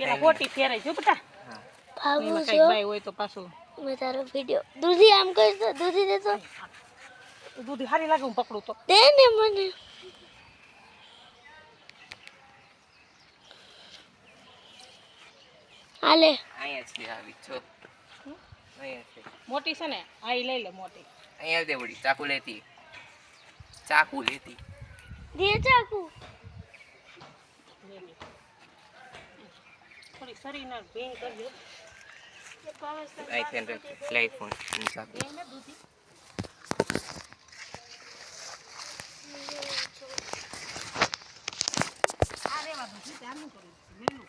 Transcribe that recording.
પેલા કોટી ફેરાય જો બેટા ભાગું એમાં છો કઈ બાય હોય તો પાછું મેં તારો વિડિયો દૂધી આમ કહીશ તો દૂધી દેતો દૂધી હારી લાગે હું પકડું તો દે ને મને હાલે અહીંયા છે આવી છો અહીંયા છે મોટી છે ને આ ઈ લઈ લે મોટી અહીંયા દે વળી ચાકુ લેતી દે ચાકુ લે લે. થોડી શરીરના ભેંગ કરજો આઈ થેન લઈ ફોન ચાકુ ભેંગ ને દૂધી આ રેવા દૂધી ત્યાં નું કરું વેલું